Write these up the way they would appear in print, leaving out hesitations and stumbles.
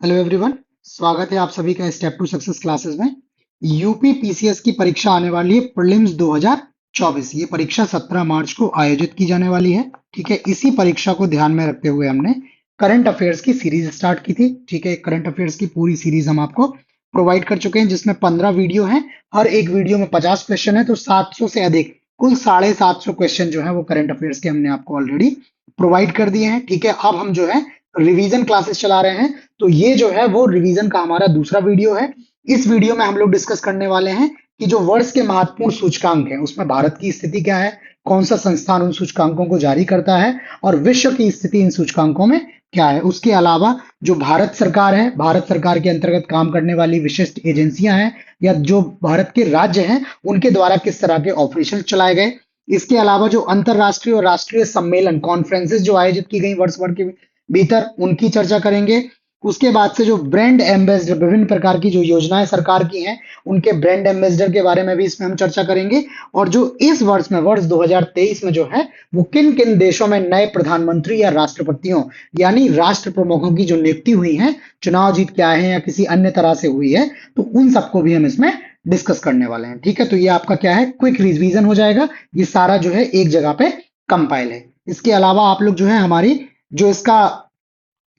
Hello everyone. स्वागत है आप सभी का स्टेप टू सक्सेस क्लासेस में। यूपी पीसीएस की परीक्षा आने वाली है प्रीलिम्स 2024। ये परीक्षा 17 मार्च को आयोजित की जाने वाली है। ठीक है, इसी परीक्षा को ध्यान में रखते हुए हमने करंट अफेयर्स की सीरीज स्टार्ट की थी। ठीक है, करंट अफेयर्स की पूरी सीरीज हम आपको प्रोवाइड कर चुके हैं, जिसमें 15 वीडियो हैं। हर एक वीडियो में 50 क्वेश्चन है, तो 700 से अधिक, कुल 750 क्वेश्चन जो है वो करंट अफेयर्स के हमने आपको ऑलरेडी प्रोवाइड कर दिए हैं। ठीक है, अब हम जो है रिवीजन क्लासेस चला रहे हैं। तो ये जो है वो रिवीजन का हमारा दूसरा वीडियो है। इस वीडियो में हम लोग डिस्कस करने वाले हैं कि जो वर्ष के महत्वपूर्ण सूचकांक हैं उसमें भारत की स्थिति क्या है, कौन सा संस्थान उन सूचकांकों को जारी करता है और विश्व की स्थिति इन सूचकांकों में क्या है। उसके अलावा जो भारत सरकार है, भारत सरकार के अंतर्गत काम करने वाली विशिष्ट एजेंसियां हैं या जो भारत के राज्य हैं, उनके द्वारा किस तरह के ऑपरेशन चलाए गए। इसके अलावा जो अंतरराष्ट्रीय और राष्ट्रीय सम्मेलन कॉन्फ्रेंसेस जो आयोजित की गई वर्ष भर के भीतर, उनकी चर्चा करेंगे। उसके बाद से जो ब्रांड एम्बेसडर, विभिन्न प्रकार की जो योजनाएं सरकार की हैं, उनके ब्रांड एम्बेसडर के बारे में भी इसमें हम चर्चा करेंगे। और जो इस वर्ष में, वर्ष 2023 में जो है वो किन किन देशों में नए प्रधानमंत्री या राष्ट्रपतियों यानी राष्ट्र प्रमुखों की जो नियुक्ति हुई है, चुनाव जीत के आए हैं या किसी अन्य तरह से हुई है, तो उन सबको भी हम इसमें डिस्कस करने वाले हैं। ठीक है, तो ये आपका क्या है, क्विक रिवीजन हो जाएगा। ये सारा जो है एक जगह पे कंपाइल है। इसके अलावा आप लोग जो है हमारी जो इसका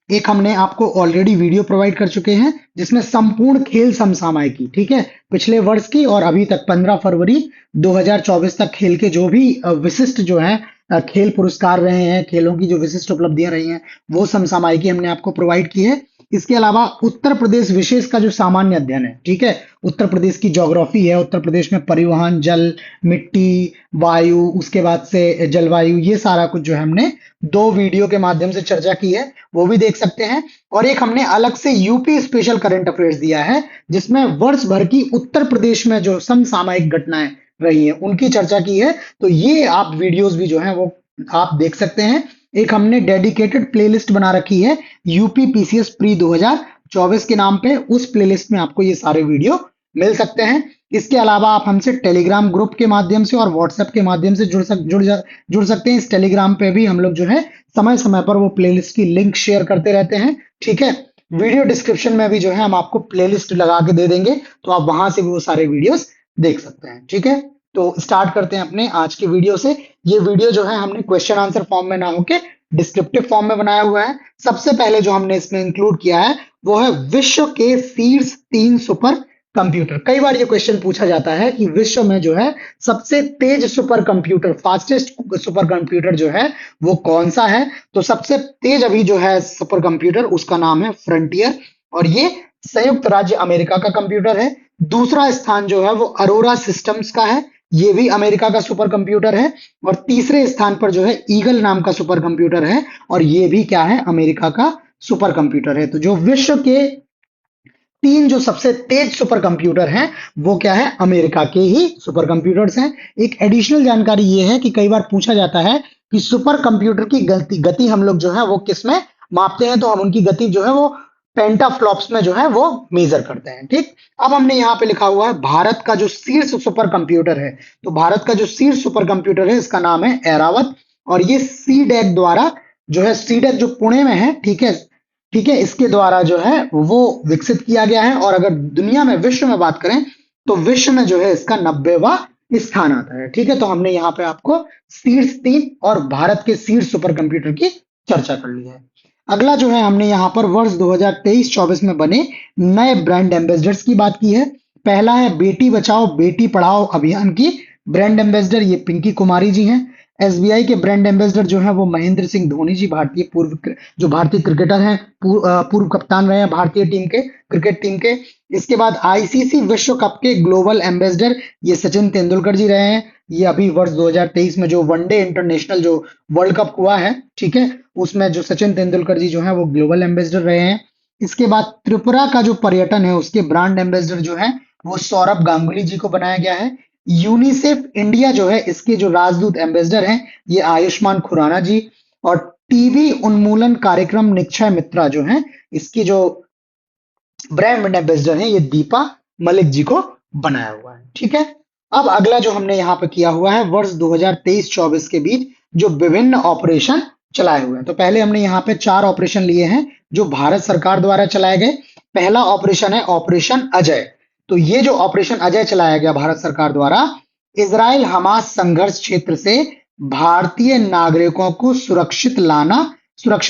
एक हमने आपको ऑलरेडी वीडियो प्रोवाइड कर चुके हैं, जिसमें संपूर्ण खेल समसामयिकी, ठीक है, पिछले वर्ष की और अभी तक 15 फरवरी 2024 तक खेल के जो भी विशिष्ट जो है खेल पुरस्कार रहे हैं, खेलों की जो विशिष्ट उपलब्धियां रही हैं, वो समसामयिकी हमने आपको प्रोवाइड की है। इसके अलावा उत्तर प्रदेश विशेष का जो सामान्य अध्ययन है, ठीक है, उत्तर प्रदेश की ज्योग्राफी है, उत्तर प्रदेश में परिवहन, जल, मिट्टी, वायु, उसके बाद से जलवायु, ये सारा कुछ जो है हमने 2 वीडियो के माध्यम से चर्चा की है, वो भी देख सकते हैं। और एक हमने अलग से यूपी स्पेशल करंट अफेयर्स दिया है, जिसमें वर्ष भर की उत्तर प्रदेश में जो समसामयिक घटनाएं रही हैं उनकी चर्चा की है। तो ये आप वीडियोस भी जो है वो आप देख सकते हैं। एक हमने डेडिकेटेड प्लेलिस्ट बना रखी है यूपी पीसीएस प्री 2024 के नाम पे, उस प्लेलिस्ट में आपको ये सारे वीडियो मिल सकते हैं। इसके अलावा आप हमसे टेलीग्राम ग्रुप के माध्यम से और व्हाट्सएप के माध्यम से जुड़ सकते हैं। इस टेलीग्राम पे भी हम लोग जो है समय समय पर वो प्लेलिस्ट की लिंक शेयर करते रहते हैं। ठीक है, वीडियो डिस्क्रिप्शन में भी जो है हम आपको प्लेलिस्ट लगा के दे देंगे, तो आप वहां से भी वो सारे वीडियोस देख सकते हैं। ठीक है, तो स्टार्ट करते हैं अपने आज के वीडियो से। ये वीडियो जो है हमने क्वेश्चन आंसर फॉर्म में ना होके डिस्क्रिप्टिव फॉर्म में बनाया हुआ है। सबसे पहले जो हमने इसमें इंक्लूड किया है वो है विश्व के शीर्ष 3 सुपर कंप्यूटर। कई बार ये क्वेश्चन पूछा जाता है कि विश्व में जो है सबसे तेज super computer, fastest super computer जो है वो कौन सा है। तो सबसे तेज अभी जो है सुपर कंप्यूटर, उसका नाम है फ्रंटियर, और ये संयुक्त राज्य अमेरिका का कंप्यूटर है। दूसरा स्थान जो है वो अरोरा सिस्टम्स का है, ये भी अमेरिका का सुपर कंप्यूटर है। और तीसरे स्थान पर जो है ईगल नाम का सुपर कंप्यूटर है, और ये भी क्या है, अमेरिका का सुपर कंप्यूटर है। तो जो विश्व के 3 जो सबसे तेज सुपर कंप्यूटर हैं वो क्या है, अमेरिका के ही सुपर कंप्यूटर्स हैं। एक एडिशनल जानकारी ये है कि कई बार पूछा जाता है कि सुपर कंप्यूटर की गति हम लोग जो है वो किस में मापते हैं, तो हम उनकी गति जो है वो पेंटाफ्लॉप्स में जो है वो मेजर करते हैं। ठीक, अब हमने यहाँ पे लिखा हुआ है भारत का जो शीर्ष सुपर कंप्यूटर है, तो भारत का जो शीर्ष सुपर कंप्यूटर है इसका नाम है एरावत, और ये सीडेक द्वारा जो है, सीडेक जो पुणे में है, ठीक है, ठीक है, इसके द्वारा जो है वो विकसित किया गया है। और अगर दुनिया में, विश्व में बात करें तो विश्व में जो है इसका 90वां स्थान आता है। ठीक है, तो हमने यहाँ पे आपको शीर्ष 3 और भारत के शीर्ष सुपर कंप्यूटर की चर्चा कर ली है। अगला जो है हमने यहाँ पर वर्ष 2023-24 में बने नए ब्रांड एम्बेसडर्स की बात की है। पहला है बेटी बचाओ बेटी पढ़ाओ अभियान की ब्रांड एम्बेसडर, ये पिंकी कुमारी जी हैं। एसबीआई के ब्रांड एम्बेसडर जो है वो महेंद्र सिंह धोनी जी, जो भारतीय क्रिकेटर हैं, पूर्व कप्तान रहे हैं भारतीय टीम के, क्रिकेट टीम के। इसके बाद आईसीसी विश्व कप के ग्लोबल एम्बेसडर ये सचिन तेंदुलकर जी रहे हैं। ये अभी वर्ष 2023 में जो वनडे इंटरनेशनल जो वर्ल्ड कप हुआ है, ठीक है, उसमें जो सचिन तेंदुलकर जी जो है वो ग्लोबल एम्बेसडर रहे हैं। इसके बाद त्रिपुरा का जो पर्यटन है उसके ब्रांड एम्बेसडर जो है वो सौरभ गांगुली जी को बनाया गया है। यूनिसेफ इंडिया जो है इसके जो राजदूत एम्बेसडर हैं ये आयुष्मान खुराना जी। और टीबी उन्मूलन कार्यक्रम निक्षय मित्रा जो है इसकी जो ब्रांड एम्बेसडर है ये दीपा मलिक जी को बनाया हुआ है। ठीक है, अब अगला जो हमने यहाँ पे किया हुआ है वर्ष 2023-24 के बीच जो विभिन्न ऑपरेशन चलाए हुए हैं। तो पहले हमने यहाँ पे 4 ऑपरेशन लिए हैं जो भारत सरकार द्वारा चलाए गए। पहला ऑपरेशन है ऑपरेशन अजय। तो ये जो ऑपरेशन अजय चलाया गया भारत सरकार द्वारा, इजराइल हमास संघर्ष क्षेत्र से भारतीय नागरिकों को सुरक्षित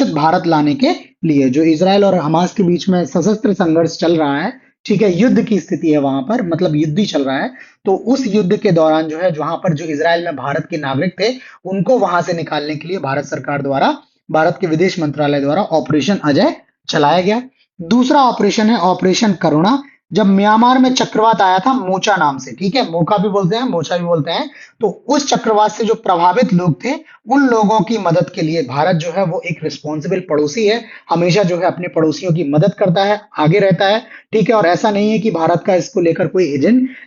भारत लाने के लिए, जो इजराइल और हमास के बीच में सशस्त्र संघर्ष चल रहा है, ठीक है, युद्ध की स्थिति है वहां पर, मतलब युद्ध ही चल रहा है। तो उस युद्ध के दौरान जो है, जहां पर जो इजराइल में भारत के नागरिक थे, उनको वहां से निकालने के लिए भारत सरकार द्वारा, भारत के विदेश मंत्रालय द्वारा ऑपरेशन अजय चलाया गया। दूसरा ऑपरेशन है ऑपरेशन करुणा। जब म्यांमार में चक्रवात आया था मोचा नाम से, ठीक है, मोका भी बोलते हैं, मोचा भी बोलते हैं, तो उस चक्रवात से जो प्रभावित लोग थे, उन लोगों की मदद के लिए भारत जो है वो एक रिस्पॉन्सिबल पड़ोसी है, हमेशा जो है अपने पड़ोसियों की मदद करता है, आगे रहता है, ठीक है। और ऐसा नहीं है कि भारत का इसको लेकर कोई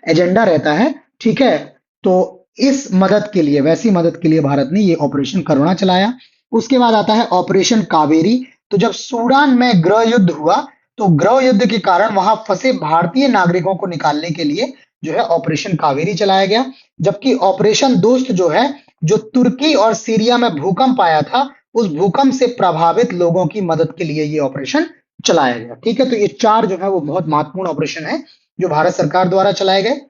एजेंडा रहता है, ठीक है। तो इस मदद के लिए, वैसी मदद के लिए भारत ने ये ऑपरेशन करुणा चलाया। उसके बाद आता है ऑपरेशन कावेरी। तो जब सूडान में गृह युद्ध हुआ, तो गृह युद्ध के कारण वहां फंसे भारतीय नागरिकों को निकालने के लिए जो है ऑपरेशन कावेरी चलाया गया। जबकि ऑपरेशन दोस्त जो है, जो तुर्की और सीरिया में भूकंप आया था, उस भूकंप से प्रभावित लोगों की मदद के लिए ये ऑपरेशन चलाया गया, ठीक है। तो ये 4 जो है वो बहुत महत्वपूर्ण ऑपरेशन है जो भारत सरकार द्वारा चलाए गए।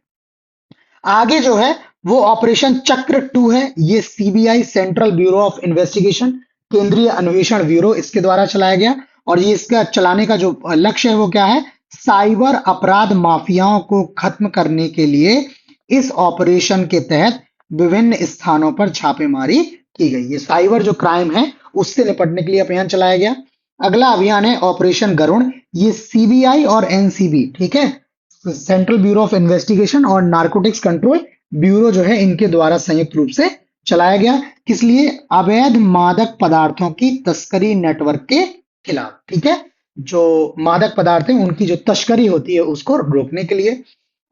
आगे जो है वो ऑपरेशन चक्र 2 है। ये CBI, central bureau of investigation, केंद्रीय अन्वेषण ब्यूरो, इसके द्वारा चलाया गया। और ये इसका चलाने का जो लक्ष्य है वो क्या है, साइबर अपराध माफियाओं को खत्म करने के लिए इस ऑपरेशन के तहत विभिन्न स्थानों पर छापेमारी की गई। ये साइबर जो क्राइम है उससे निपटने के लिए अभियान चलाया गया। अगला अभियान है ऑपरेशन गरुण। ये सीबीआई और एनसीबी, ठीक है, सेंट्रल ब्यूरो ऑफ इन्वेस्टिगेशन और नारकोटिक्स कंट्रोल ब्यूरो जो है, इनके द्वारा संयुक्त रूप से चलाया गया। किस लिए, अवैध मादक पदार्थों की तस्करी नेटवर्क के खिलाफ, ठीक है, जो मादक पदार्थ है उनकी जो तस्करी होती है उसको रोकने के लिए।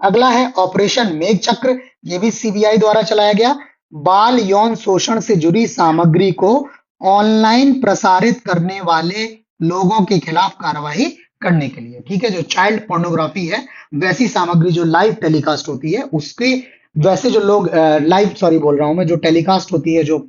अगला है ऑपरेशन मेघ चक्र। ये भी सीबीआई द्वारा चलाया गया। बाल यौन शोषण से जुड़ी सामग्री को ऑनलाइन प्रसारित करने वाले लोगों के खिलाफ कार्रवाई करने के लिए, ठीक है। जो चाइल्ड पोर्नोग्राफी है, वैसी सामग्री जो लाइव टेलीकास्ट होती है उसके, वैसे जो लोग लाइव, सॉरी बोल रहा हूं मैं, जो टेलीकास्ट होती है, जो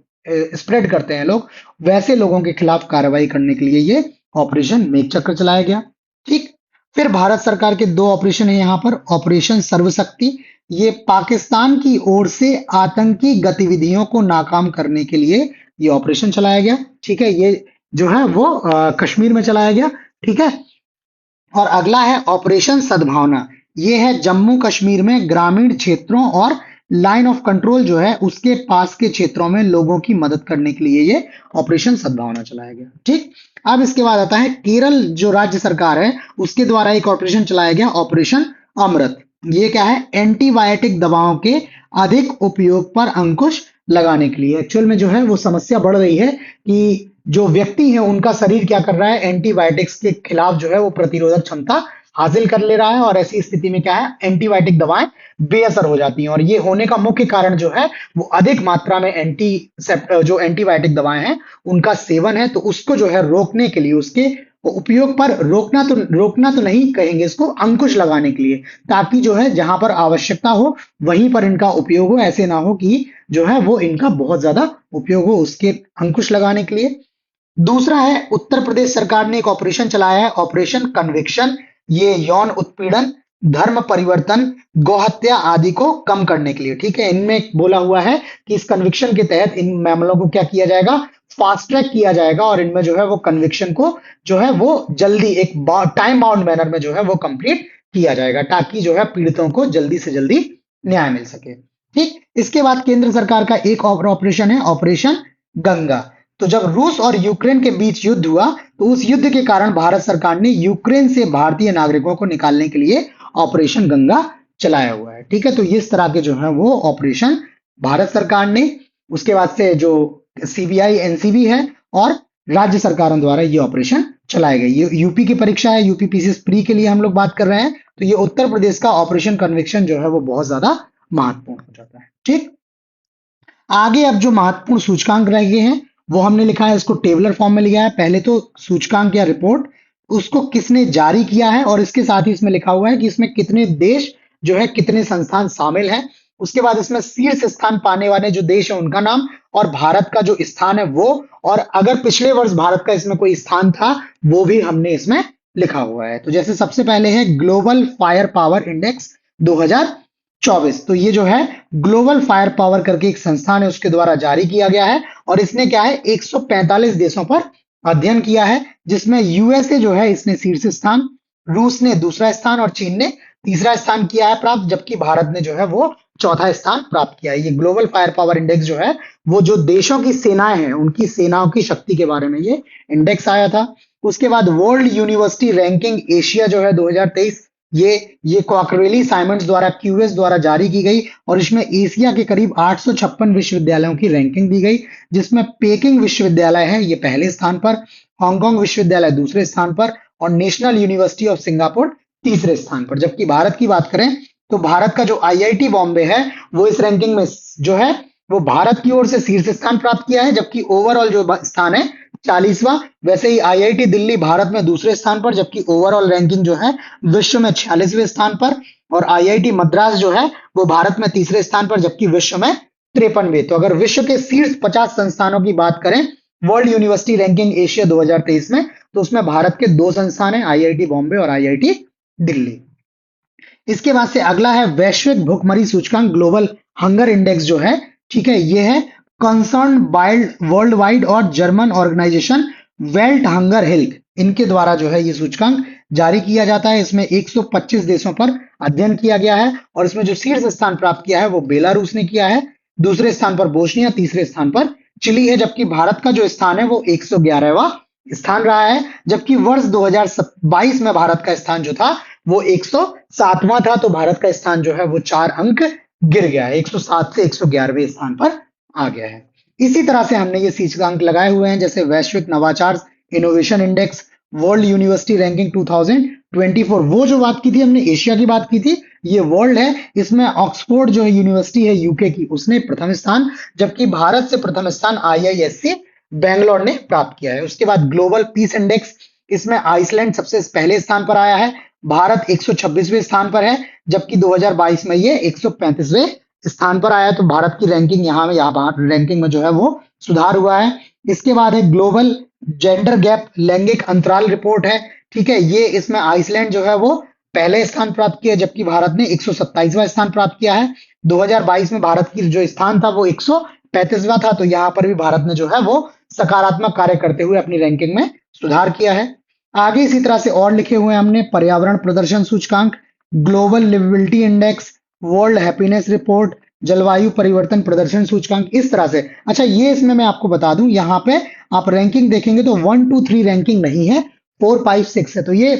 स्प्रेड करते हैं लोग, वैसे लोगों के खिलाफ कार्रवाई करने के लिए ये ऑपरेशन मेघ चक्र चलाया गया, ठीक। फिर भारत सरकार के 2 ऑपरेशन है यहाँ पर। ऑपरेशन सर्वशक्ति, ये पाकिस्तान की ओर से आतंकी गतिविधियों को नाकाम करने के लिए ये ऑपरेशन चलाया गया, ठीक है। ये जो है वो कश्मीर में चलाया गया, ठीक है। और अगला है ऑपरेशन सद्भावना। ये है जम्मू कश्मीर में ग्रामीण क्षेत्रों और लाइन ऑफ कंट्रोल जो है उसके पास के क्षेत्रों में लोगों की मदद करने के लिए ये ऑपरेशन सद्भावना चलाया गया, ठीक। अब इसके बाद आता है केरल जो राज्य सरकार है उसके द्वारा एक ऑपरेशन चलाया गया, ऑपरेशन अमृत। ये क्या है, एंटीबायोटिक दवाओं के अधिक उपयोग पर अंकुश लगाने के लिए। एक्चुअल में जो है वो समस्या बढ़ रही है कि जो व्यक्ति है उनका शरीर क्या कर रहा है, एंटीबायोटिक्स के खिलाफ जो है वो प्रतिरोधक क्षमता हासिल कर ले रहा है, और ऐसी स्थिति में क्या है, एंटीबायोटिक दवाएं बेअसर हो जाती हैं। और ये होने का मुख्य कारण जो है वो अधिक मात्रा में जो एंटीबायोटिक दवाएं हैं उनका सेवन है। तो उसको जो है रोकने के लिए, उसके उपयोग पर रोकना तो नहीं कहेंगे इसको, अंकुश लगाने के लिए, ताकि जो है जहां पर आवश्यकता हो वहीं पर इनका उपयोग हो। ऐसे ना हो कि जो है वो इनका बहुत ज्यादा उपयोग हो, उसके अंकुश लगाने के लिए। दूसरा है उत्तर प्रदेश सरकार ने एक ऑपरेशन चलाया है, ऑपरेशन कन्विक्शन। ये यौन उत्पीड़न, धर्म परिवर्तन, गौहत्या आदि को कम करने के लिए, ठीक है। इनमें बोला हुआ है कि इस कन्विक्शन के तहत इन मामलों को क्या किया जाएगा, फास्ट ट्रैक किया जाएगा, और इनमें जो है वो कन्विक्शन को जो है वो जल्दी एक टाइम बाउंड मैनर में जो है वो कंप्लीट किया जाएगा, ताकि जो है पीड़ितों को जल्दी से जल्दी न्याय मिल सके, ठीक। इसके बाद केंद्र सरकार का एक और ऑपरेशन है, ऑपरेशन गंगा। तो जब रूस और यूक्रेन के बीच युद्ध हुआ, तो उस युद्ध के कारण भारत सरकार ने यूक्रेन से भारतीय नागरिकों को निकालने के लिए ऑपरेशन गंगा चलाया हुआ है, ठीक है। तो इस तरह के जो है वो ऑपरेशन भारत सरकार ने, उसके बाद से जो सीबीआई एनसीबी है और राज्य सरकारों द्वारा ये ऑपरेशन चलाए गए। ये यूपी की परीक्षा है, यूपी पीसीएस प्री के लिए हम लोग बात कर रहे हैं। तो ये उत्तर प्रदेश का ऑपरेशन कन्विक्शन जो है वो बहुत ज्यादा महत्वपूर्ण हो जाता है, ठीक। आगे अब जो महत्वपूर्ण सूचकांक रह गए हैं वो हमने लिखा है, इसको टेबलर फॉर्म में लिया है। पहले तो सूचकांक या रिपोर्ट, उसको किसने जारी किया है, और इसके साथ ही इसमें लिखा हुआ है कि इसमें कितने देश जो है, कितने संस्थान शामिल हैं। उसके बाद इसमें शीर्ष स्थान पाने वाले जो देश है उनका नाम, और भारत का जो स्थान है वो, और अगर पिछले वर्ष भारत का इसमें कोई स्थान था वो भी हमने इसमें लिखा हुआ है। तो जैसे सबसे पहले है ग्लोबल फायर पावर इंडेक्स 2024। तो ये जो है ग्लोबल फायर पावर करके एक संस्थान है, उसके द्वारा जारी किया गया है, और इसने क्या है 145 देशों पर अध्ययन किया है, जिसमें यूएसए जो है इसने शीर्ष स्थान, रूस ने दूसरा स्थान और चीन ने तीसरा स्थान किया है प्राप्त, जबकि भारत ने जो है वो चौथा स्थान प्राप्त किया है। ये ग्लोबल फायर पावर इंडेक्स जो है वो जो देशों की सेनाएं हैं उनकी सेनाओं की शक्ति के बारे में ये इंडेक्स आया था। उसके बाद वर्ल्ड यूनिवर्सिटी रैंकिंग एशिया जो है 2023, ये कॉकरेली साइमंड्स द्वारा क्यूएस द्वारा जारी की गई, और इसमें एशिया के करीब 856 विश्वविद्यालयों की रैंकिंग दी गई, जिसमें पेकिंग विश्वविद्यालय है ये पहले स्थान पर, हांगकांग विश्वविद्यालय दूसरे स्थान पर, और नेशनल यूनिवर्सिटी ऑफ सिंगापुर तीसरे स्थान पर। जबकि भारत की बात करें तो भारत का जो आईआईटी बॉम्बे है वो इस रैंकिंग में जो है वो भारत की ओर से शीर्ष स्थान प्राप्त किया है, जबकि ओवरऑल जो स्थान है 40वां। वैसे ही आईआईटी दिल्ली भारत में दूसरे स्थान पर, जबकि ओवरऑल रैंकिंग जो है विश्व में 46वें स्थान पर, और आईआईटी मद्रास जो है वो भारत में तीसरे स्थान पर, जबकि विश्व में 53वें। तो अगर विश्व के शीर्ष 50 संस्थानों की बात करें वर्ल्ड यूनिवर्सिटी रैंकिंग एशिया 2023 में, तो उसमें भारत के 2 संस्थान है, आईआईटी बॉम्बे और आईआईटी दिल्ली। इसके बाद से अगला है वैश्विक भुखमरी सूचकांक ग्लोबल हंगर इंडेक्स जो है, ठीक है, ये है कंसर्न वर्ल्ड वाइड और German organization Welt hunger health, इनके द्वारा जो है ये सूचकांक जारी किया जाता है। इसमें 125 देशों पर अध्ययन किया गया है, और इसमें जो शीर्ष स्थान प्राप्त किया है वो बेलारूस ने किया है, दूसरे स्थान पर बोस्निया, तीसरे स्थान पर चिली है, जबकि भारत का जो स्थान है वो 111वां स्थान रहा है। जबकि वर्ष 2022 में भारत का स्थान जो था वो 107वां था, तो भारत का स्थान जो है वो 4 अंक गिर गया है, 107 से 111वें स्थान पर आ गया है। इसी तरह से हमने ये सूचकांक लगाए हुए हैं, जैसे वैश्विक नवाचार innovation index, world university ranking 2024, वो जो बात की थी हमने एशिया की बात की थी, ये वर्ल्ड है। इसमें ऑक्सफोर्ड जो है यूनिवर्सिटी है यूके की, उसने प्रथम स्थान, जबकि भारत से प्रथम स्थान आईआईएससी बेंगलोर ने प्राप्त किया है। उसके बाद ग्लोबल पीस इंडेक्स, इसमें आइसलैंड सबसे पहले स्थान पर आया है, भारत 126वें स्थान पर है, जबकि 2022 में ये 135वें स्थान पर आया, तो भारत की रैंकिंग यहाँ रैंकिंग में जो है वो सुधार हुआ है। इसके बाद है ग्लोबल जेंडर गैप लैंगिक अंतराल रिपोर्ट है, ठीक है, ये इसमें आइसलैंड जो है वो पहले स्थान प्राप्त किया, जबकि भारत ने 127वां स्थान प्राप्त किया है। 2022 में भारत की जो स्थान था वो 135वां था, तो यहाँ पर भी भारत ने जो है वो सकारात्मक कार्य करते हुए अपनी रैंकिंग में सुधार किया है। आगे इसी तरह से और लिखे हुए हमने पर्यावरण प्रदर्शन सूचकांक, global liveability index, world happiness report, जलवायु परिवर्तन प्रदर्शन सूचकांक, इस तरह से। अच्छा, ये इसमें मैं आपको बता दूं, यहाँ पे आप रैंकिंग देखेंगे तो 1 2 3 रैंकिंग नहीं है, 4 5 6 है। तो ये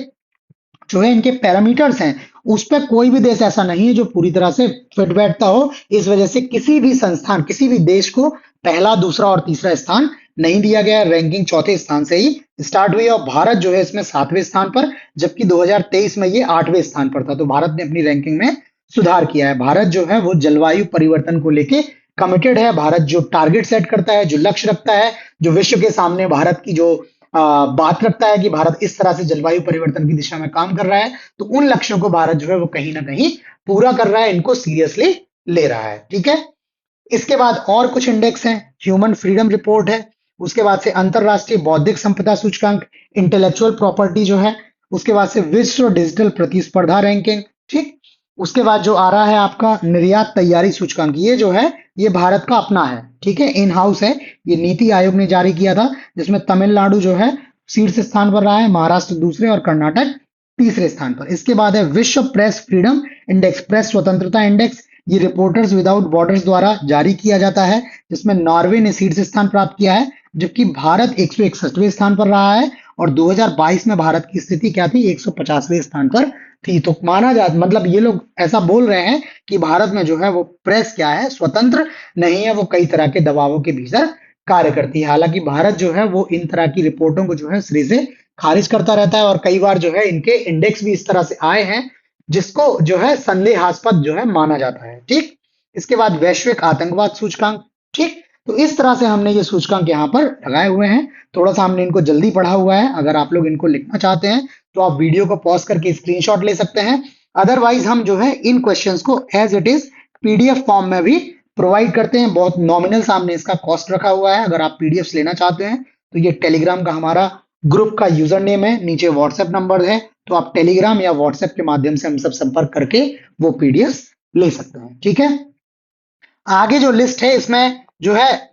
जो है इनके पैरामीटर्स हैं, उस पर कोई भी देश ऐसा नहीं है जो पूरी तरह से फिट बैठता हो। इस वजह से किसी भी संस्थान, किसी भी देश को पहला, दूसरा और तीसरा स्थान नहीं दिया गया। रैंकिंग चौथे स्थान से ही स्टार्ट हुई, और भारत जो है इसमें 7वें स्थान पर, जबकि 2023 में ये 8वें स्थान पर था। तो भारत ने अपनी रैंकिंग में सुधार किया है। भारत जो है वो जलवायु परिवर्तन को लेके कमिटेड है। भारत जो टारगेट सेट करता है, जो लक्ष्य रखता है, जो विश्व के सामने भारत की जो बात रखता है कि भारत इस तरह से जलवायु परिवर्तन की दिशा में काम कर रहा है, तो उन लक्ष्यों को भारत जो है वो कहीं ना कहीं पूरा कर रहा है, इनको सीरियसली ले रहा है, ठीक है। इसके बाद और कुछ इंडेक्स हैं, ह्यूमन फ्रीडम रिपोर्ट है, उसके बाद से अंतरराष्ट्रीय बौद्धिक संपदा सूचकांक, इंटेलेक्चुअल प्रॉपर्टी जो है, उसके बाद से विश्व डिजिटल प्रतिस्पर्धा रैंकिंग, ठीक। उसके बाद जो आ रहा है आपका निर्यात तैयारी सूचकांक, ये जो है ये भारत का अपना है, ठीक है, इन हाउस है, ये नीति आयोग ने जारी किया था, जिसमें तमिलनाडु जो है शीर्ष स्थान पर रहा है, महाराष्ट्र दूसरे और कर्नाटक तीसरे स्थान पर। इसके बाद है विश्व प्रेस फ्रीडम इंडेक्स, प्रेस स्वतंत्रता इंडेक्स, ये रिपोर्टर्स विदाउट बॉर्डर्स द्वारा जारी किया जाता है, जिसमें नॉर्वे ने शीर्ष स्थान प्राप्त किया है, जबकि भारत 161वें स्थान पर रहा है, और 2022 में भारत की स्थिति क्या थी, 150वें स्थान पर थी। तो माना जा, मतलब ये लोग ऐसा बोल रहे हैं कि भारत में जो है वो प्रेस क्या है, स्वतंत्र नहीं है, वो कई तरह के दबावों के भीतर कार्य करती है। हालांकि भारत जो है वो इन तरह की रिपोर्टों को जो है सिरे से खारिज करता रहता है, और कई बार जो है इनके इंडेक्स भी इस तरह से आए हैं जिसको जो है संदेहास्पद जो है माना जाता है, ठीक। इसके बाद वैश्विक आतंकवाद सूचकांक, ठीक। तो इस तरह से हमने ये सूचकांक यहाँ पर लगाए हुए हैं। थोड़ा सा हमने इनको जल्दी पढ़ा हुआ है, अगर आप लोग इनको लिखना चाहते हैं तो आप वीडियो को पॉज करके स्क्रीनशॉट ले सकते हैं। अदरवाइज हम जो है इन क्वेश्चंस को as it is PDF form में भी प्रोवाइड करते हैं, बहुत नॉमिनल सामने इसका कॉस्ट रखा हुआ है। अगर आप पीडीएफ लेना चाहते हैं तो ये टेलीग्राम का हमारा ग्रुप का यूजर नेम है, नीचे व्हाट्सएप नंबर है, तो आप टेलीग्राम या व्हाट्सएप के माध्यम से हम सब संपर्क करके वो पीडीएफ ले सकते हैं। ठीक है, आगे जो लिस्ट है इसमें जो है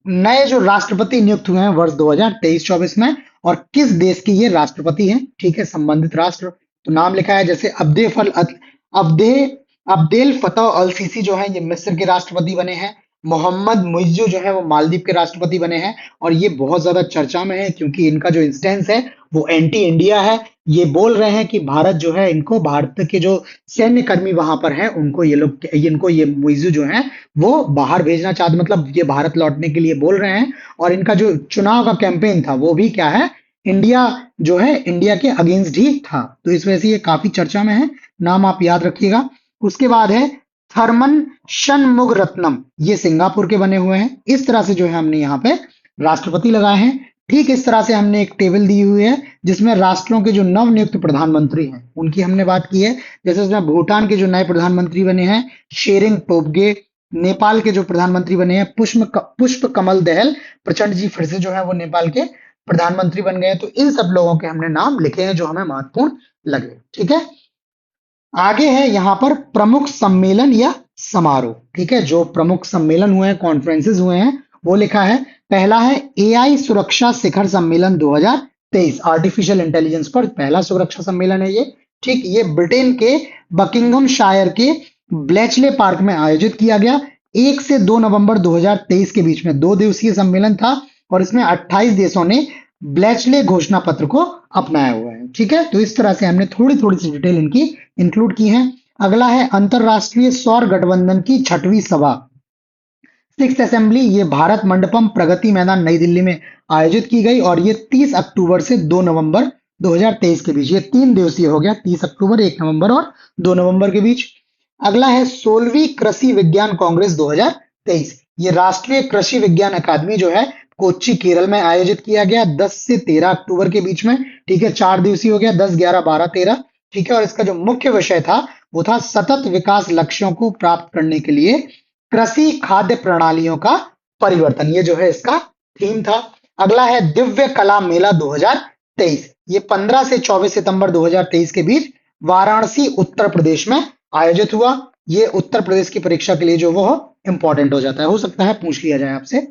नए जो राष्ट्रपति नियुक्त हुए हैं वर्ष 2023-24 में, और किस देश की ये राष्ट्रपति हैं। ठीक है, संबंधित राष्ट्र तो नाम लिखा है, जैसे अब्दे अब्देल फतह अल सीसी जो है ये मिस्र के राष्ट्रपति बने हैं। मोहम्मद मुइज्जू जो है वो मालदीव के राष्ट्रपति बने हैं, और ये बहुत ज्यादा चर्चा में है क्योंकि इनका जो इंस्टेंस है वो एंटी इंडिया है। ये बोल रहे हैं कि भारत जो है इनको, भारत के जो सैन्य कर्मी वहां पर हैं उनको ये मुइज्जू जो है वो बाहर भेजना चाहते, मतलब ये भारत लौटने के लिए बोल रहे हैं। और इनका जो चुनाव का कैंपेन था वो भी क्या है, इंडिया जो है इंडिया के अगेंस्ट ही था, तो इस वजह से ये काफी चर्चा में है। नाम आप याद रखिएगा। उसके बाद है थर्मन शनमुगरत्नम, ये सिंगापुर के बने हुए हैं। इस तरह से जो है हमने यहाँ पे राष्ट्रपति लगाए हैं। ठीक इस तरह से हमने एक टेबल दी हुई है जिसमें राष्ट्रों के जो नवनियुक्त प्रधानमंत्री हैं उनकी हमने बात की है। जैसे इसमें भूटान के जो नए प्रधानमंत्री बने हैं शेरिंग टोब्गे, नेपाल के जो प्रधानमंत्री बने हैं पुष्प कमल दहल प्रचंड जी फिर से जो है वो नेपाल के प्रधानमंत्री बन गए। तो इन सब लोगों के हमने नाम लिखे हैं जो हमें महत्वपूर्ण लगे। ठीक है, आगे है यहाँ पर प्रमुख सम्मेलन या समारोह। ठीक है, जो प्रमुख सम्मेलन हुए हैं, कॉन्फ्रेंसेस हुए हैं, वो लिखा है। पहला है एआई सुरक्षा शिखर सम्मेलन 2023, आर्टिफिशियल इंटेलिजेंस पर पहला सुरक्षा सम्मेलन है ये। ठीक, ये ब्रिटेन के बकिंघम शायर के ब्लेचले पार्क में आयोजित किया गया। 1 से 2 नवंबर 2023 के बीच में 2 दिवसीय सम्मेलन था, और इसमें 28 देशों ने ब्लेचले घोषणा पत्र को अपनाया हुआ है। ठीक है, तो इस तरह से हमने थोड़ी थोड़ी सी डिटेल इनकी इंक्लूड की है। अगला है अंतरराष्ट्रीय सौर गठबंधन की 6वीं सभा, 6th असेंबली, ये भारत मंडपम प्रगति मैदान नई दिल्ली में आयोजित की गई, और ये 30 अक्टूबर से 2 नवंबर 2023 के बीच, ये 3 दिवसीय हो गया, 30 अक्टूबर, 1 नवंबर और 2 नवंबर के बीच। अगला है 16वीं कृषि विज्ञान कांग्रेस 2023, ये राष्ट्रीय कृषि विज्ञान अकादमी जो है कोच्चि केरल में आयोजित किया गया 10 से 13 अक्टूबर के बीच में। ठीक है, 4 दिवसीय हो गया, 10, 11, 12, 13। ठीक है, और इसका जो मुख्य विषय था वो था सतत विकास लक्ष्यों को प्राप्त करने के लिए कृषि खाद्य प्रणालियों का परिवर्तन, ये जो है इसका थीम था। अगला है दिव्य कला मेला 2023, ये 15 से 24 सितंबर 2023 के बीच वाराणसी उत्तर प्रदेश में आयोजित हुआ। ये उत्तर प्रदेश की परीक्षा के लिए जो वो इंपॉर्टेंट हो जाता है, हो सकता है पूछ लिया जाए आपसे।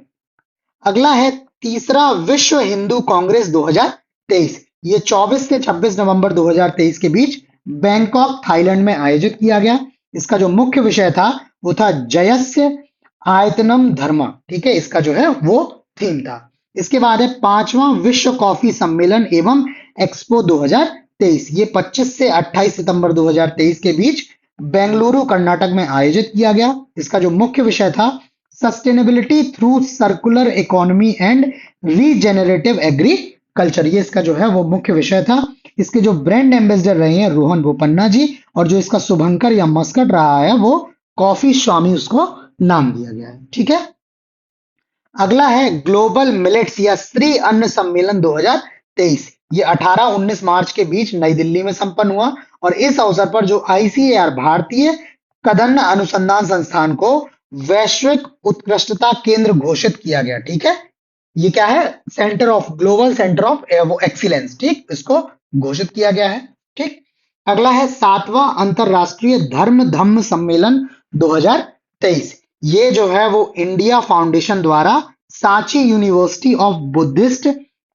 अगला है तीसरा विश्व हिंदू कांग्रेस 2023, ये 24 से 26 नवंबर 2023 के बीच बैंकॉक थाईलैंड में आयोजित किया गया। इसका जो मुख्य विषय था वो था जयस्य आयतनम धर्मा। ठीक है, इसका जो है वो थीम था। इसके बाद है 5वां विश्व कॉफी सम्मेलन एवं एक्सपो 2023, ये 25 से 28 सितंबर 2023 के बीच बेंगलुरु कर्नाटक में आयोजित किया गया। इसका जो मुख्य विषय था sustainability through circular economy and regenerative agriculture, ये इसका जो है वो मुख्य विषय था। इसके जो ब्रांड एम्बेसडर रहे हैं रोहन बोपन्ना जी, और जो इसका शुभंकर या मस्कट रहा है वो कॉफी स्वामी, उसको नाम दिया गया है। ठीक है, अगला है ग्लोबल मिलेट्स या श्री अन्न सम्मेलन 2023, ये 18-19 मार्च के बीच नई दिल्ली में संपन्न हुआ, और इस अवसर पर जो आईसीएआर भारतीय कदन्न अनुसंधान संस्थान को वैश्विक उत्कृष्टता केंद्र घोषित किया गया। ठीक है, ये क्या है, centre of global centre of वो एक्सीलेंस, ठीक, इसको घोषित किया गया है। ठीक, अगला है 7वां अंतरराष्ट्रीय धर्म धम्म सम्मेलन 2023, ये जो है वो इंडिया फाउंडेशन द्वारा Sanchi university of Buddhist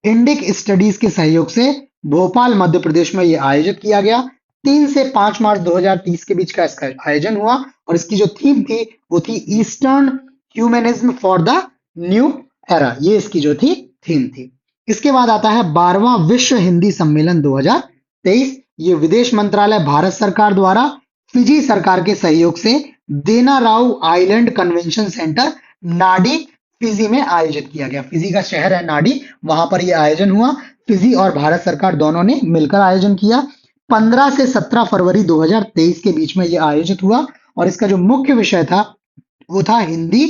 Indic studies के सहयोग से भोपाल मध्य प्रदेश में ये आयोजित किया गया। 3 से 5 मार्च 2030 के बीच का इसका आयोजन हुआ, और इसकी जो थीम थी वो थी eastern humanism for the new era, ये इसकी जो थी थीम थी। इसके बाद आता है 12वां विश्व हिंदी सम्मेलन 2023, ये विदेश मंत्रालय भारत सरकार द्वारा फिजी सरकार के सहयोग से देनाराउ आइलैंड कन्वेंशन सेंटर नाडी फिजी में आयोजित किया गया। फिजी का शहर है नाडी, वहां पर यह आयोजन हुआ। फिजी और भारत सरकार दोनों ने मिलकर आयोजन किया। 15 से 17 फरवरी 2023 के बीच में यह आयोजित हुआ, और इसका जो मुख्य विषय था वो था हिंदी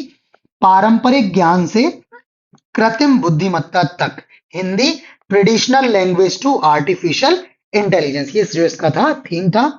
पारंपरिक ज्ञान से कृत्रिम बुद्धिमत्ता तक, Hindi traditional language to artificial intelligence, ये जो इसका था थीम था।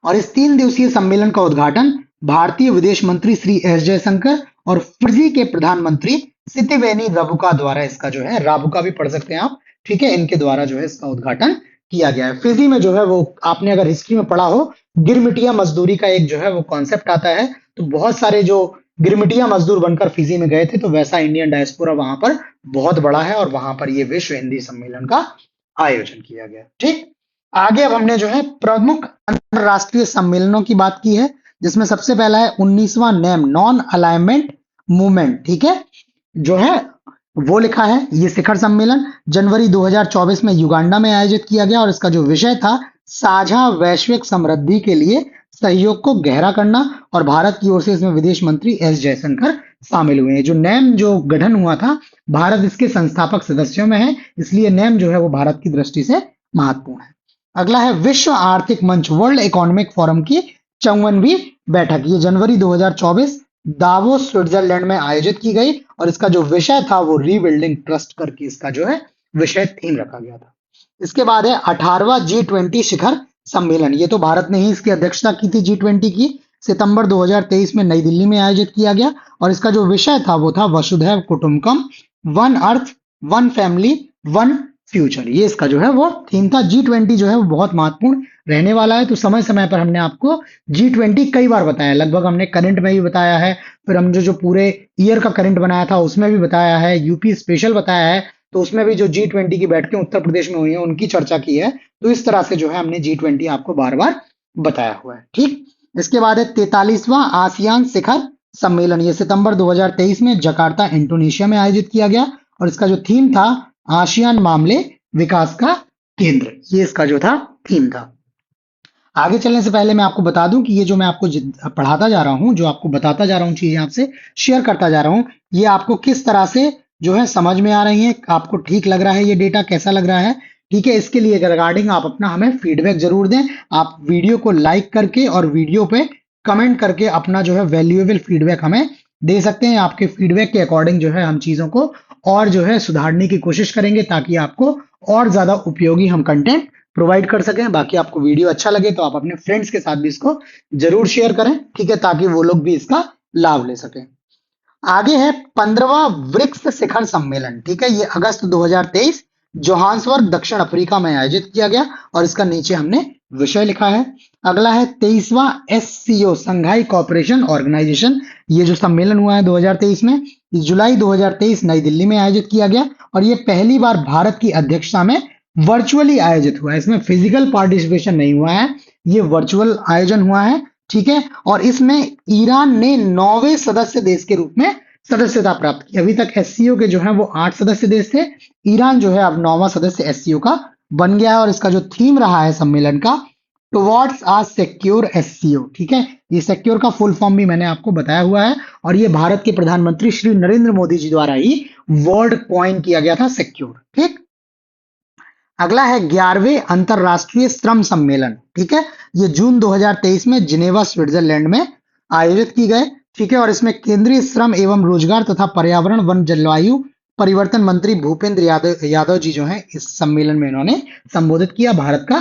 और इस 3 दिवसीय सम्मेलन का उद्घाटन भारतीय विदेश मंत्री श्री एस जयशंकर और फिजी के प्रधानमंत्री सितिवेनी रबुका द्वारा इसका जो है, राबुका भी पढ़ सकते हैं आप, ठीक है, इनके द्वारा जो है इसका उद्घाटन किया गया है। फिजी में जो है वो आपने अगर हिस्ट्री में पढ़ा हो, गिरमिटिया मजदूरी का एक जो है वो कॉन्सेप्ट आता है, तो बहुत सारे जो गिरमिटिया मजदूर बनकर फिजी में गए थे, तो वैसा इंडियन डायस्पोरा वहां पर बहुत बड़ा है और वहां पर ये विश्व हिंदी सम्मेलन का आयोजन किया गया। ठीक, आगे अब हमने जो है प्रमुख अंतरराष्ट्रीय सम्मेलनों की बात की है, जिसमें सबसे पहला है 19वां नेम नॉन अलाइनमेंट मूवमेंट, ठीक है, जो है वो लिखा है। ये शिखर सम्मेलन जनवरी 2024 में युगांडा में आयोजित किया गया और इसका जो विषय था साझा वैश्विक समृद्धि के लिए सहयोग को गहरा करना, और भारत की ओर से इसमें विदेश मंत्री एस जयशंकर शामिल हुए हैं। जो नेम जो गठन हुआ था, भारत इसके संस्थापक सदस्यों में है, इसलिए नेम जो है वो भारत की दृष्टि से महत्वपूर्ण है। अगला है विश्व आर्थिक मंच वर्ल्ड इकोनॉमिक फोरम की 54वीं बैठक, ये जनवरी 2024 दावोस स्विट्जरलैंड में आयोजित की गई और इसका जो विषय था वो रीबिल्डिंग ट्रस्ट करके इसका जो है विषय थीम रखा गया था। इसके बाद है 18वां G20 शिखर सम्मेलन, ये तो भारत ने ही इसकी अध्यक्षता की थी G20 की, सितंबर 2023 में नई दिल्ली में आयोजित किया गया और इसका जो विषय था वो था वसुधैव कुटुंबकम, one earth one family one future, ये इसका जो है वो थीम था। G20 जो है वो बहुत महत्वपूर्ण रहने वाला है, तो समय समय पर हमने आपको G20 कई बार बताया, लगभग हमने करंट में भी बताया है, फिर हम जो पूरे ईयर का करंट बनाया था उसमें भी बताया है, यूपी स्पेशल बताया है, तो उसमें भी जो G20 की बैठकें उत्तर प्रदेश में हुई हैं उनकी चर्चा की है। तो इस तरह से जो है हमने G20 आपको बार बार बताया हुआ है। ठीक, इसके बाद है 43वां आसियान शिखर सम्मेलन, ये सितंबर 2023 में जकार्ता इंडोनेशिया में आयोजित किया गया और इसका जो थीम था आसियान मामले विकास का केंद्र, ये इसका जो था थीम था। आगे चलने से पहले मैं आपको बता दूं कि ये जो मैं आपको पढ़ाता जा रहा हूं, जो आपको बताता जा रहा हूं, चीजें आपसे शेयर करता जा रहा हूं, ये आपको किस तरह से जो है समझ में आ रही है, आपको ठीक लग रहा है, ये डेटा कैसा लग रहा है, ठीक है। इसके लिए रिगार्डिंग आप अपना हमें फीडबैक जरूर दें। आप वीडियो को लाइक करके और वीडियो पे कमेंट करके अपना जो है वैल्यूएबल फीडबैक हमें दे सकते हैं। आपके फीडबैक के अकॉर्डिंग जो है हम चीजों को और जो है सुधारने की कोशिश करेंगे, ताकि आपको और ज्यादा उपयोगी हम कंटेंट प्रोवाइड कर सकें। बाकी आपको वीडियो अच्छा लगे तो आप अपने फ्रेंड्स के साथ भी इसको जरूर शेयर करें, ठीक है, ताकि वो लोग भी इसका लाभ ले सकें। आगे है 15वां ब्रिक्स शिखर सम्मेलन, ठीक है, ये अगस्त 2023 जोहान्सबर्ग दक्षिण अफ्रीका में आयोजित किया गया और इसका नीचे हमने विषय लिखा है। अगला है 23वां SCO संघाई कॉपरेशन ऑर्गेनाइजेशन, ये जो सम्मेलन हुआ है 2023 में, जुलाई 2023 नई दिल्ली में आयोजित किया गया और ये पहली बार भारत की अध्यक्षता में वर्चुअली आयोजित हुआ है। इसमें फिजिकल पार्टिसिपेशन नहीं हुआ है, ये वर्चुअल आयोजन हुआ है, ठीक है। और इसमें ईरान ने 9वें सदस्य देश के रूप में सदस्यता प्राप्त की। अभी तक SCO के जो है वो 8 सदस्य देश थे, ईरान जो है अब 9वां सदस्य SCO का बन गया है और इसका जो थीम रहा है सम्मेलन का टुवर्ड्स आ सिक्योर SCO, ठीक है। ये सिक्योर का फुल फॉर्म भी मैंने आपको बताया हुआ है और ये भारत के प्रधानमंत्री श्री नरेंद्र मोदी जी द्वारा ही वर्ड कॉइन किया गया था, सिक्योर, ठीक। अगला है 11वें अंतरराष्ट्रीय श्रम सम्मेलन, ठीक है, ये जून 2023 में जिनेवा स्विट्जरलैंड में आयोजित की गए, ठीक है। और इसमें केंद्रीय श्रम एवं रोजगार तथा पर्यावरण वन जलवायु परिवर्तन मंत्री भूपेंद्र यादव जी जो है इस सम्मेलन में इन्होंने संबोधित किया, भारत का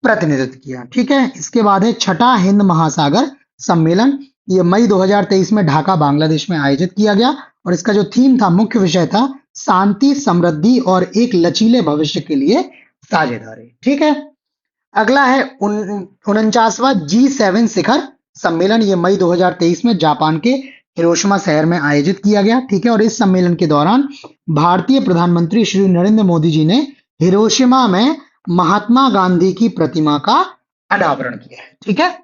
प्रतिनिधित्व किया, ठीक है। इसके बाद है 6ठा हिंद महासागर सम्मेलन, ये मई 2023 में ढाका बांग्लादेश में आयोजित किया गया और इसका जो थीम था, मुख्य विषय था शांति समृद्धि और एक लचीले भविष्य के लिए साझेदारी, ठीक है। अगला है 49वां G7 शिखर सम्मेलन, ये मई 2023 में जापान के हिरोशिमा शहर में आयोजित किया गया, ठीक है। और इस सम्मेलन के दौरान भारतीय प्रधानमंत्री श्री नरेंद्र मोदी जी ने हिरोशिमा में महात्मा गांधी की प्रतिमा का अनावरण किया है, ठीक है।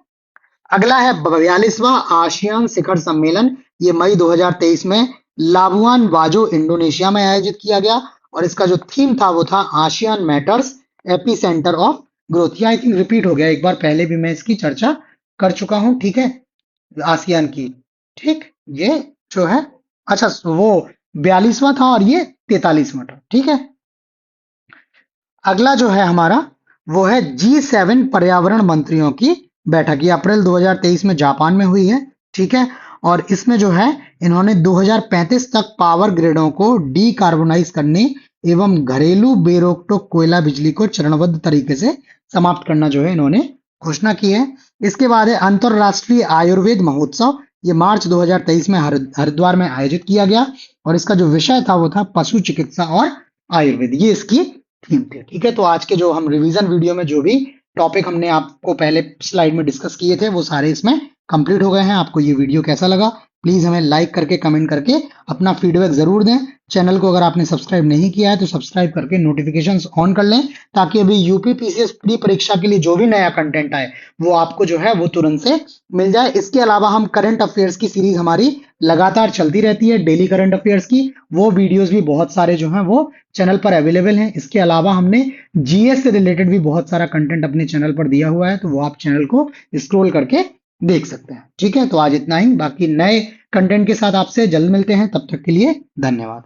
अगला है 42वां आसियान शिखर सम्मेलन, ये मई 2023 में लाबुआन बाजो इंडोनेशिया में आयोजित किया गया और इसका जो थीम था वो था ASEAN matters AP centre of growth. I think repeat हो गया, एक बार पहले भी मैं इसकी चर्चा कर चुका हूं, ठीक है, आसियान की, ठीक। ये जो है अच्छा वो 42वां था और ये 43वां था, ठीक है। अगला जो है हमारा वो है G7 पर्यावरण मंत्रियों की बैठक, ये अप्रैल 2023 में जापान में हुई है, ठीक है। और इसमें जो है इन्होंने 2035 तक पावर ग्रिडों को डीकार्बोनाइज करने एवं घरेलू बेरोक टोक कोयला बिजली को चरणबद्ध तरीके से समाप्त करना जो है इन्होंने घोषणा की है। इसके बाद है अंतरराष्ट्रीय आयुर्वेद महोत्सव, ये मार्च 2023 में हरिद्वार में आयोजित किया गया और इसका जो विषय था वो था पशु चिकित्सा और आयुर्वेद, ये इसकी थीम थी। ठीक है, तो आज के जो हम रिवीजन वीडियो में जो भी टॉपिक हमने आपको पहले स्लाइड में डिस्कस किए थे वो सारे इसमें कंप्लीट हो गए हैं। आपको ये वीडियो कैसा लगा प्लीज हमें लाइक करके कमेंट करके अपना फीडबैक जरूर दें। चैनल को अगर आपने सब्सक्राइब नहीं किया है तो सब्सक्राइब करके नोटिफिकेशंस ऑन कर लें, ताकि अभी यूपी पीसीएस प्री परीक्षा के लिए जो भी नया कंटेंट आए वो आपको जो है वो तुरंत से मिल जाए। इसके अलावा हम करंट अफेयर्स की सीरीज हमारी लगातार चलती रहती है, डेली करंट अफेयर्स की, वो वीडियोस भी बहुत सारे जो हैं वो चैनल पर अवेलेबल हैं। इसके अलावा हमने जीएस से रिलेटेड भी बहुत सारा कंटेंट अपने चैनल पर दिया हुआ है, तो वो आप चैनल को स्क्रॉल करके देख सकते हैं। ठीक है, तो आज इतना ही, बाकी नए कंटेंट के साथ आपसे जल्द मिलते हैं, तब तक के लिए धन्यवाद।